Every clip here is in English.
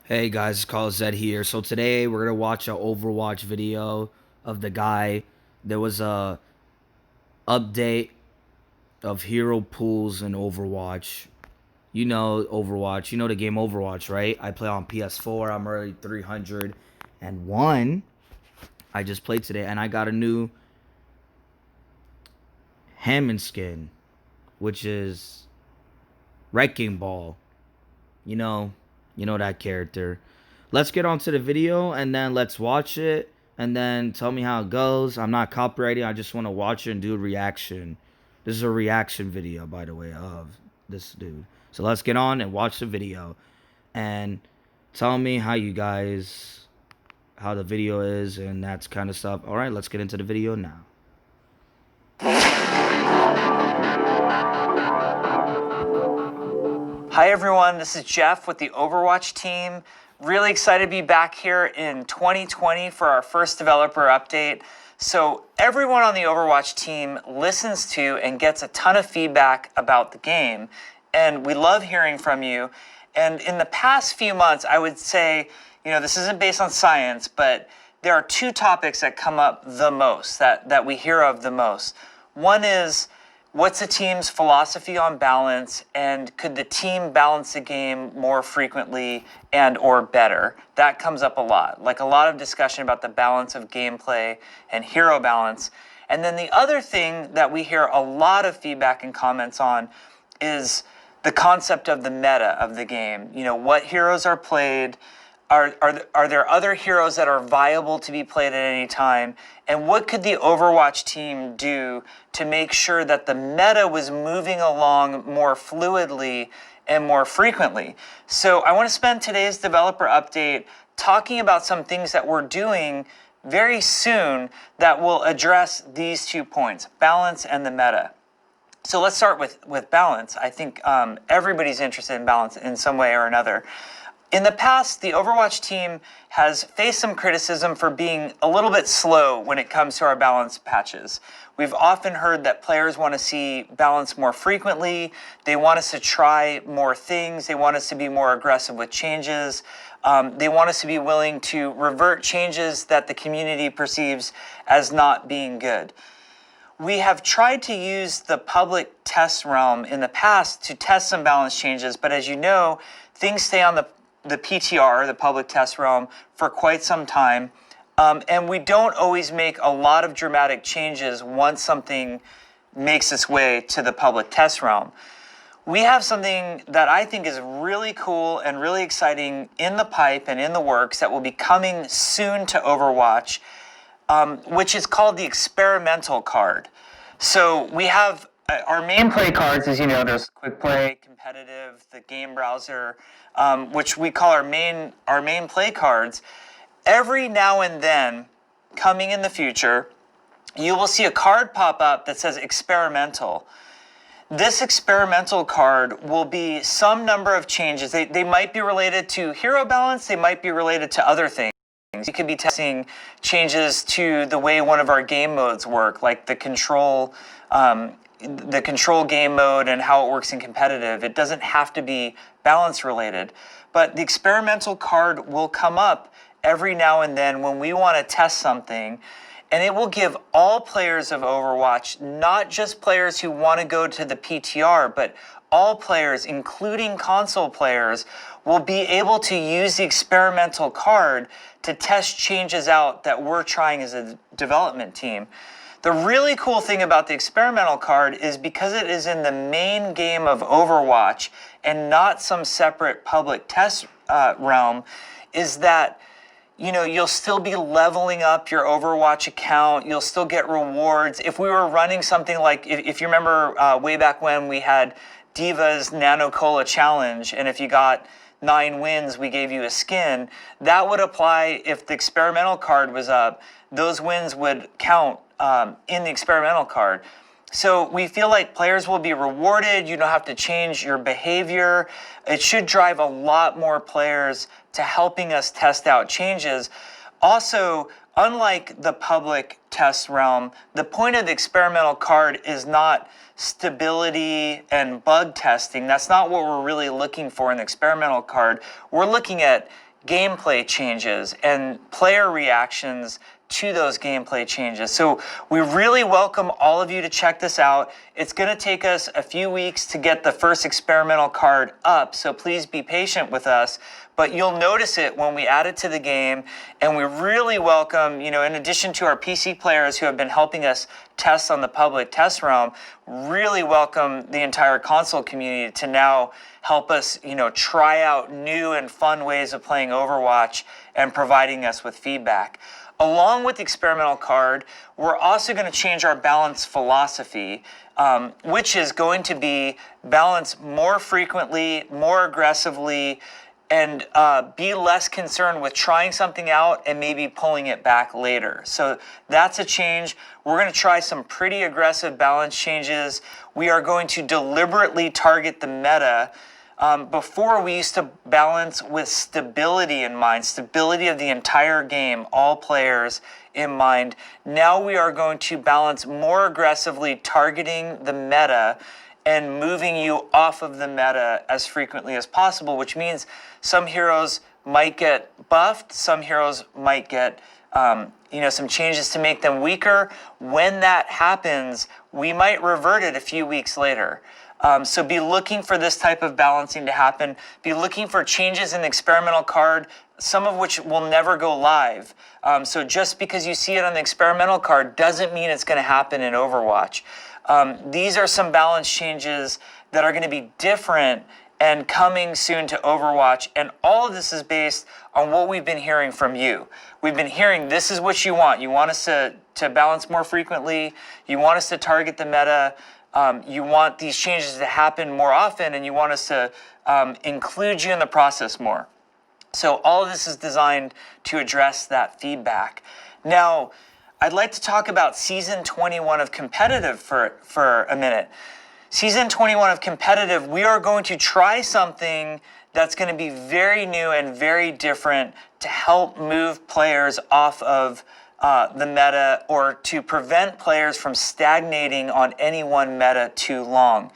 Hey guys, it's Carl Zed here. So today we're gonna watch an Overwatch video of the guy. There was a update of hero pools in Overwatch. You know Overwatch. You know the game Overwatch, right? I play on PS4. I'm already 301. I just played today, and I got a new Hammond skin, which is Wrecking Ball. You know, you know that character. Let's get on to the video and then let's watch it and then tell me how it goes. I'm not copywriting. I just want to watch it and do a reaction. This is a reaction video, by the way, of this dude. So let's get on and watch the video and tell me how the video is and that kind of stuff. All right, let's get into the video now. Hi everyone, this is Jeff with the Overwatch team. Really excited to be back here in 2020 for our first developer update. So everyone on the Overwatch team listens to and gets a ton of feedback about the game, and we love hearing from you. And in the past few months, I would say, this isn't based on science, but there are two topics that come up the most, that we hear of the most. One is, what's the team's philosophy on balance, and could the team balance the game more frequently and or better? That comes up a lot, like a lot of discussion about the balance of gameplay and hero balance. And then the other thing that we hear a lot of feedback and comments on is the concept of the meta of the game. What heroes are played, are there other heroes that are viable to be played at any time? And what could the Overwatch team do to make sure that the meta was moving along more fluidly and more frequently? So I want to spend today's developer update talking about some things that we're doing very soon that will address these 2 points, balance and the meta. So let's start with balance. I think everybody's interested in balance in some way or another. In the past, the Overwatch team has faced some criticism for being a little bit slow when it comes to our balance patches. We've often heard that players want to see balance more frequently. They want us to try more things. They want us to be more aggressive with changes. They want us to be willing to revert changes that the community perceives as not being good. We have tried to use the public test realm in the past to test some balance changes, but as you know, things stay on the PTR, the public test realm, for quite some time. And we don't always make a lot of dramatic changes once something makes its way to the public test realm. We have something that I think is really cool and really exciting in the pipe and in the works that will be coming soon to Overwatch, which is called the experimental card. So we have our main play cards, as you know, there's quick play, competitive, the game browser, which we call our main play cards. Every now and then, coming in the future, you will see a card pop up that says experimental. This experimental card will be some number of changes. They might be related to hero balance, they might be related to other things. You could be testing changes to the way one of our game modes work, like the control game mode and how it works in competitive. It doesn't have to be balance related, but the experimental card will come up every now and then when we want to test something, and it will give all players of Overwatch, not just players who want to go to the PTR, but all players, including console players, will be able to use the experimental card to test changes out that we're trying as a development team. The really cool thing about the experimental card is because it is in the main game of Overwatch and not some separate public test realm, is that you'll still be leveling up your Overwatch account. You'll still get rewards. If we were running something like, if you remember way back when we had Diva's Nano Cola Challenge, and if you got 9 wins, we gave you a skin, that would apply if the experimental card was up. Those wins would count in the experimental card. So we feel like players will be rewarded. You don't have to change your behavior. It should drive a lot more players to helping us test out changes. Also, unlike the public test realm, the point of the experimental card is not stability and bug testing. That's not what we're really looking for in the experimental card. We're looking at gameplay changes and player reactions to those gameplay changes. So we really welcome all of you to check this out. It's going to take us a few weeks to get the first experimental card up, so please be patient with us. But you'll notice it when we add it to the game, and we really welcome, in addition to our PC players who have been helping us test on the public test realm, really welcome the entire console community to now help us, try out new and fun ways of playing Overwatch and providing us with feedback. Along with the experimental card, we're also going to change our balance philosophy, which is going to be balance more frequently, more aggressively, and be less concerned with trying something out and maybe pulling it back later. So that's a change. We're going to try some pretty aggressive balance changes. We are going to deliberately target the meta. Before, we used to balance with stability in mind, stability of the entire game, all players in mind. Now we are going to balance more aggressively, targeting the meta and moving you off of the meta as frequently as possible, which means some heroes might get buffed, some heroes might get some changes to make them weaker. When that happens, we might revert it a few weeks later. So be looking for this type of balancing to happen. Be looking for changes in the experimental card, some of which will never go live. So just because you see it on the experimental card doesn't mean it's going to happen in Overwatch. These are some balance changes that are going to be different and coming soon to Overwatch. And all of this is based on what we've been hearing from you. We've been hearing this is what you want. You want us to balance more frequently. You want us to target the meta. You want these changes to happen more often, and you want us to include you in the process more. So all of this is designed to address that feedback. Now, I'd like to talk about Season 21 of Competitive for a minute. Season 21 of Competitive, we are going to try something that's going to be very new and very different to help move players off of the meta, or to prevent players from stagnating on any one meta too long.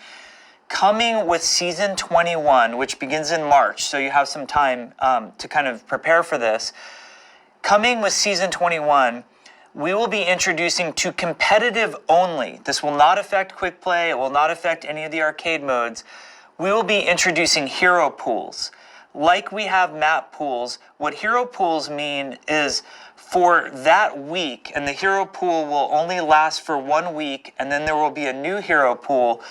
Coming with Season 21, which begins in March, so you have some time to kind of prepare for this. Coming with Season 21, we will be introducing to competitive only. This will not affect quick play. It will not affect any of the arcade modes. We will be introducing hero pools. Like we have map pools, what hero pools mean is for that week, and the hero pool will only last for 1 week, and then there will be a new hero pool.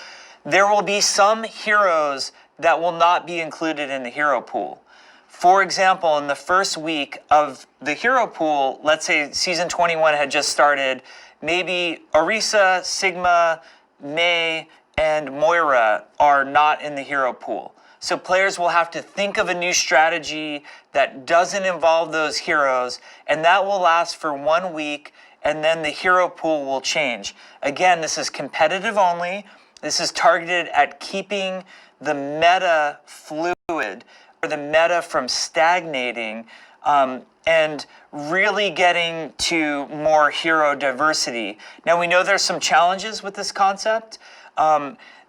There will be some heroes that will not be included in the hero pool. For example, in the first week of the hero pool, let's say Season 21 had just started, maybe Orisa, Sigma, Mei, and Moira are not in the hero pool. So players will have to think of a new strategy that doesn't involve those heroes, and that will last for 1 week, and then the hero pool will change. Again, this is competitive only. This is targeted at keeping the meta fluid, or the meta from stagnating, and really getting to more hero diversity. Now, we know there's some challenges with this concept.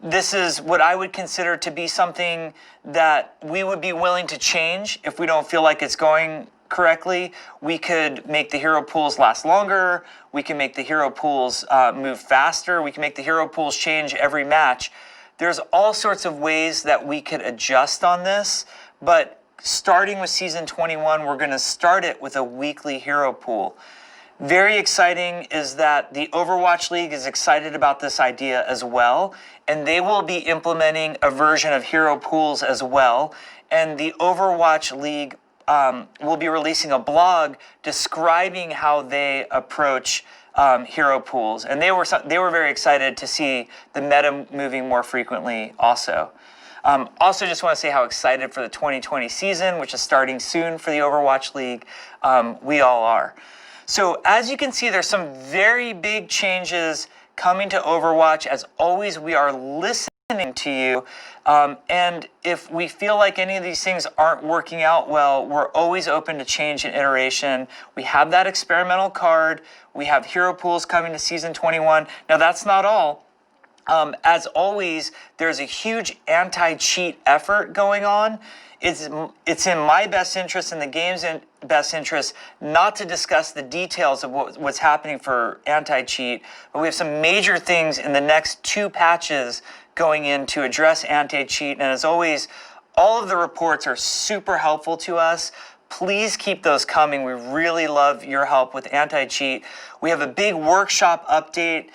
This is what I would consider to be something that we would be willing to change if we don't feel like it's going correctly. We could make the hero pools last longer. We can make the hero pools move faster. We can make the hero pools change every match. There's all sorts of ways that we could adjust on this, but starting with Season 21, we're going to start it with a weekly hero pool. Very exciting is that the Overwatch League is excited about this idea as well, and they will be implementing a version of hero pools as well. And the Overwatch League will be releasing a blog describing how they approach hero pools, and they were very excited to see the meta moving more frequently also. Also just want to say how excited for the 2020 season, which is starting soon for the Overwatch League. We all are. So as you can see, there's some very big changes coming to Overwatch. As always, we are listening to you. And if we feel like any of these things aren't working out well, we're always open to change and iteration. We have that experimental card. We have hero pools coming to Season 21. Now, that's not all. As always, there's a huge anti-cheat effort going on. It's in my best interest and the game's best interest not to discuss the details of what's happening for anti-cheat, but we have some major things in the next 2 patches going in to address anti-cheat. And as always, all of the reports are super helpful to us. Please keep those coming. We really love your help with anti-cheat. We have a big workshop update,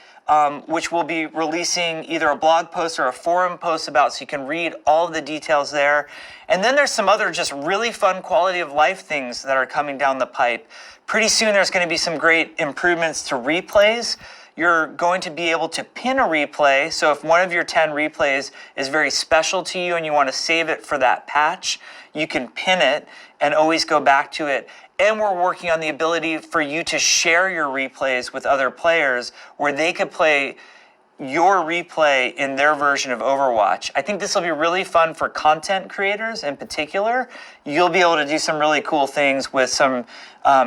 which we'll be releasing either a blog post or a forum post about, so you can read all of the details there. And then there's some other just really fun quality of life things that are coming down the pipe. Pretty soon there's going to be some great improvements to replays. You're going to be able to pin a replay. So if one of your 10 replays is very special to you and you want to save it for that patch, you can pin it and always go back to it. And we're working on the ability for you to share your replays with other players where they could play your replay in their version of Overwatch. I think this will be really fun for content creators in particular. You'll be able to do some really cool things with some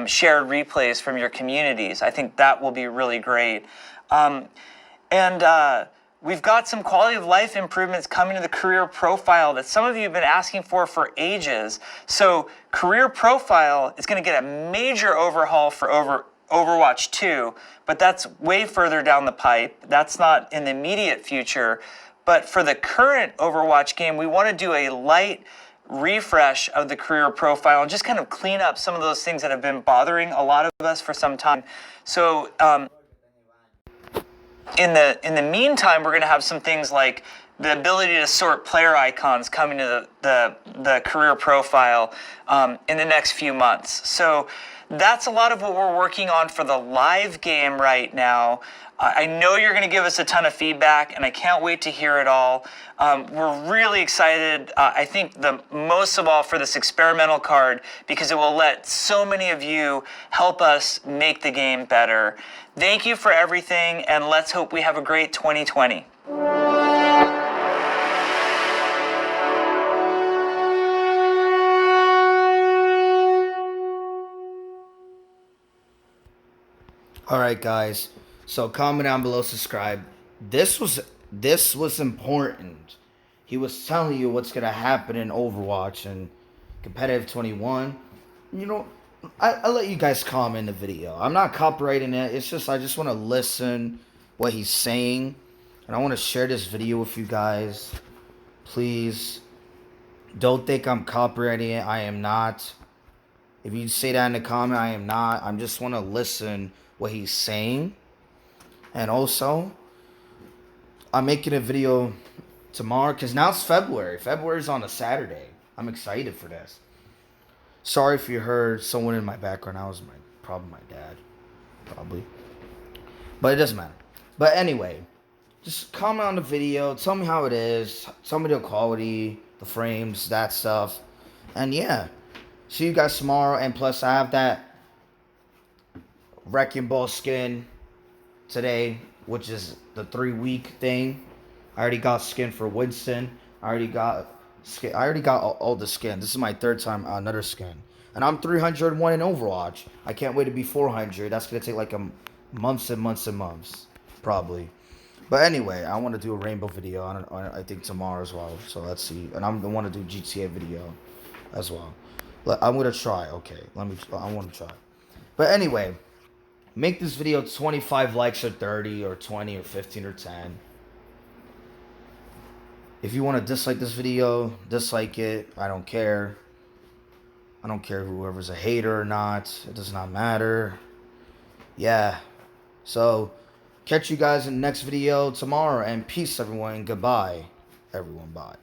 shared replays from your communities. I think that will be really great. We've got some quality of life improvements coming to the career profile that some of you have been asking for ages. So career profile is going to get a major overhaul for Overwatch 2, but that's way further down the pipe. That's not in the immediate future. But for the current Overwatch game, we want to do a light refresh of the career profile and just kind of clean up some of those things that have been bothering a lot of us for some time. So in the meantime, we're going to have some things like the ability to sort player icons coming to the career profile in the next few months. So that's a lot of what we're working on for the live game right now. I know you're going to give us a ton of feedback, and I can't wait to hear it all. We're really excited, I think the most of all for this experimental card, because it will let so many of you help us make the game better. Thank you for everything, and let's hope we have a great 2020. All right, guys. So comment down below, subscribe. This was important. He was telling you what's gonna happen in Overwatch and competitive 21. You know, I'll let you guys comment in the video. I'm not copyrighting it. It's just I just want to listen what he's saying, and I want to share this video with you guys. Please don't think I'm copyrighting it. I am not. If you say that in the comment, I am not. I just want to listen what he's saying. And also, I'm making a video tomorrow because now it's February. February's on a Saturday. I'm excited for this. Sorry if you heard someone in my background. That was probably my dad. Probably. But it doesn't matter. But anyway, just comment on the video. Tell me how it is. Tell me the quality, the frames, that stuff. And yeah. See you guys tomorrow. And plus, I have that Wrecking Ball skin today, which is the 3-week thing. I already got skin for Winston. I already got all the skin. This is my 3rd time another skin. And I'm 301 in Overwatch. I can't wait to be 400. That's going to take like months and months and months. Probably. But anyway, I want to do a rainbow video I think tomorrow as well. So let's see. And I'm going to want to do GTA video as well. I'm going to try. Okay. I want to try. But anyway, make this video 25 likes or 30 or 20 or 15 or 10. If you want to dislike this video, dislike it. I don't care. I don't care whoever's a hater or not. It does not matter. Yeah. So, catch you guys in the next video tomorrow. And peace, everyone. And goodbye, everyone. Bye.